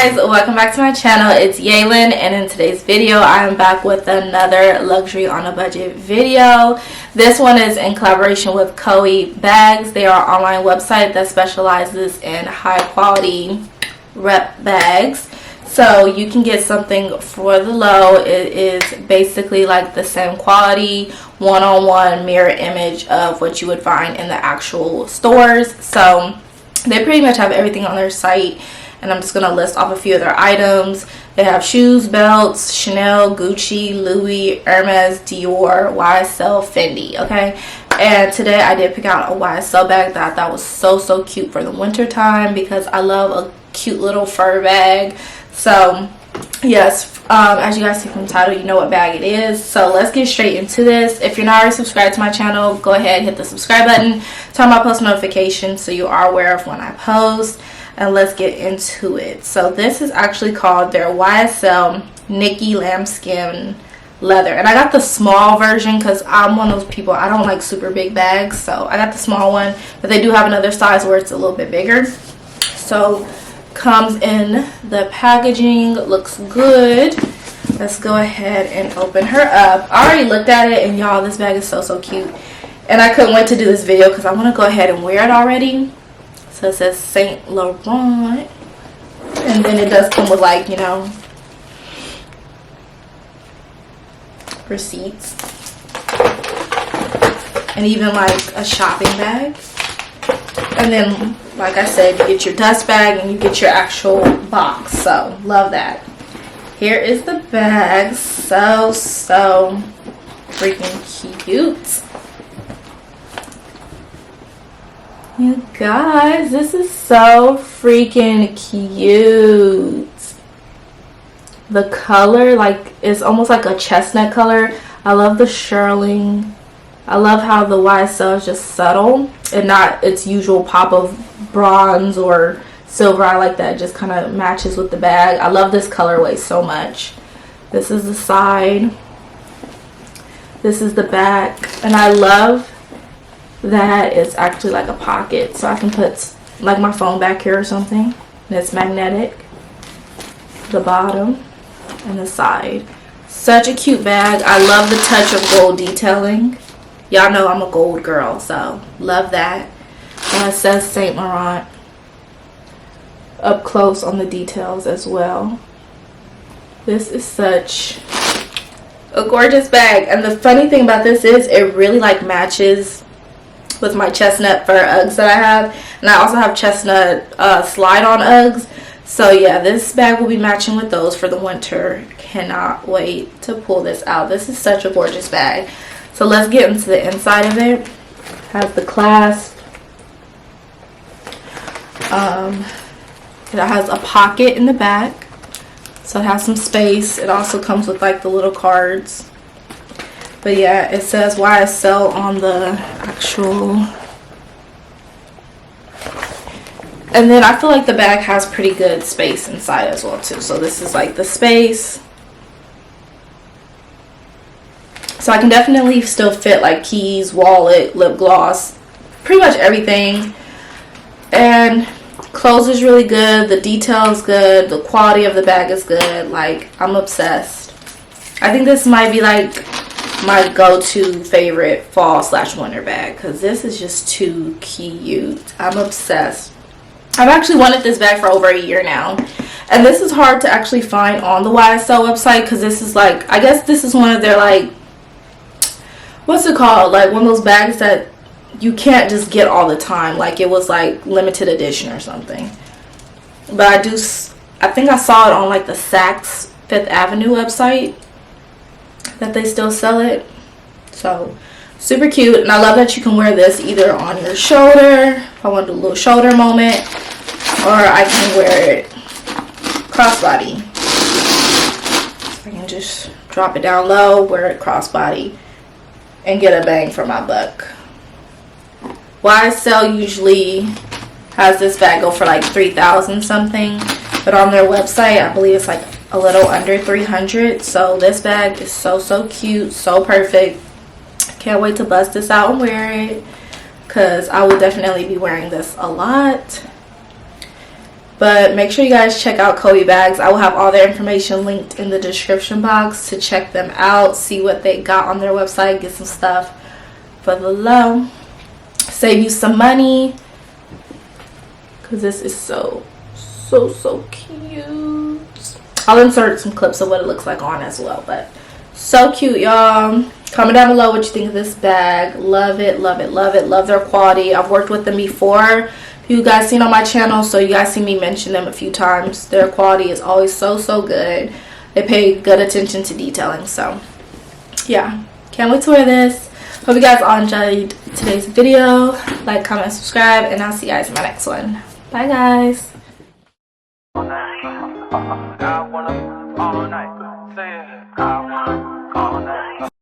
guys, welcome back to my channel. It's Yalon, and in today's video I am back with another luxury on a budget video. This one is in collaboration with Koi Bags. They are an online website that specializes in high quality rep bags, so you can get something for the low. It is basically like the same quality, one-on-one mirror image of what you would find in the actual stores. So they pretty much have everything on their site, and I'm just going to list off a few of their items. They have shoes, belts, Chanel, Gucci, Louis, Hermes, Dior, YSL, Fendi, okay? And today I did pick out a YSL bag that I thought was so cute for the winter time, because I love a cute little fur bag. So yes, as you guys see from the title, you know what bag it is. So let's get straight into this. If you're not already subscribed to my channel, go ahead, hit the subscribe button, turn on my post notifications so you are aware of when I post, and let's get into it. So this is actually called their YSL Niki lambskin leather, and I got the small version because I'm one of those people, I don't like super big bags, so I got the small one, but they do have another size where it's a little bit bigger. So comes in the packaging, looks good. Let's go ahead and open her up. I already looked at it, and y'all, this bag is so cute, and I couldn't wait to do this video because I want to go ahead and wear it already. So it says Saint Laurent, and then it does come with, like, you know, receipts and even like a shopping bag. And then, like I said, you get your dust bag and you get your actual box. So love that. Here is the bag. So freaking cute. You guys, this is so freaking cute. The color, like, is almost like a chestnut color. I love the Sherling. I love how the YSL is just subtle and not its usual pop of bronze or silver. I like that. It just kind of matches with the bag. I love this colorway so much. This is the side. This is the back. And I love that it's actually like a pocket, so I can put like my phone back here or something. And it's magnetic. The bottom and the side. Such a cute bag. I love the touch of gold detailing. Y'all know I'm a gold girl, so love that. And it says Saint Laurent up close on the details as well. This is such a gorgeous bag, and the funny thing about this is it really like matches with my chestnut fur Uggs that I have, and I also have chestnut slide on Uggs. So yeah, this bag will be matching with those for the winter. Cannot wait to pull this out. This is such a gorgeous bag. So let's get into the inside of it. Has the clasp. It has a pocket in the back, so it has some space. It also comes with like the little cards. But yeah, it says YSL on the actual. And then I feel like the bag has pretty good space inside as well too. So this is like the space. So I can definitely still fit like keys, wallet, lip gloss, pretty much everything. And clothes is really good. The detail is good. The quality of the bag is good. Like, I'm obsessed. I think this might be like my go-to favorite fall/winter bag, because this is just too cute. I'm obsessed. I've actually wanted this bag for over a year now, and this is hard to actually find on the YSL website, because this is like, I guess this is one of their, like, what's it called, like one of those bags that you can't just get all the time, like it was like limited edition or something. But I think I saw it on like the Saks Fifth Avenue website that they still sell it. So super cute, and I love that you can wear this either on your shoulder, if I want to do a little shoulder moment, or I can wear it crossbody. So I can just drop it down low, wear it crossbody, and get a bang for my buck. YSL usually has this bag go for like $3,000 something, but on their website I believe it's like a little under $300. So this bag is so cute, so perfect. Can't wait to bust this out and wear it, because I will definitely be wearing this a lot. But make sure you guys check out Kobe bags. I will have all their information linked in the description box to check them out, see what they got on their website, get some stuff for the low, save you some money, because this is so cute. I'll insert some clips of what it looks like on as well, but so cute, y'all. Comment down below what you think of this bag. Love it, love it, love it. Love their quality. I've worked with them before, you guys seen on my channel, so you guys see me mention them a few times. Their quality is always so good. They pay good attention to detailing, so yeah, can't wait to wear this. Hope you guys all enjoyed today's video. Like, comment, subscribe, and I'll see you guys in my next one. Bye guys. I wanna all night, say it.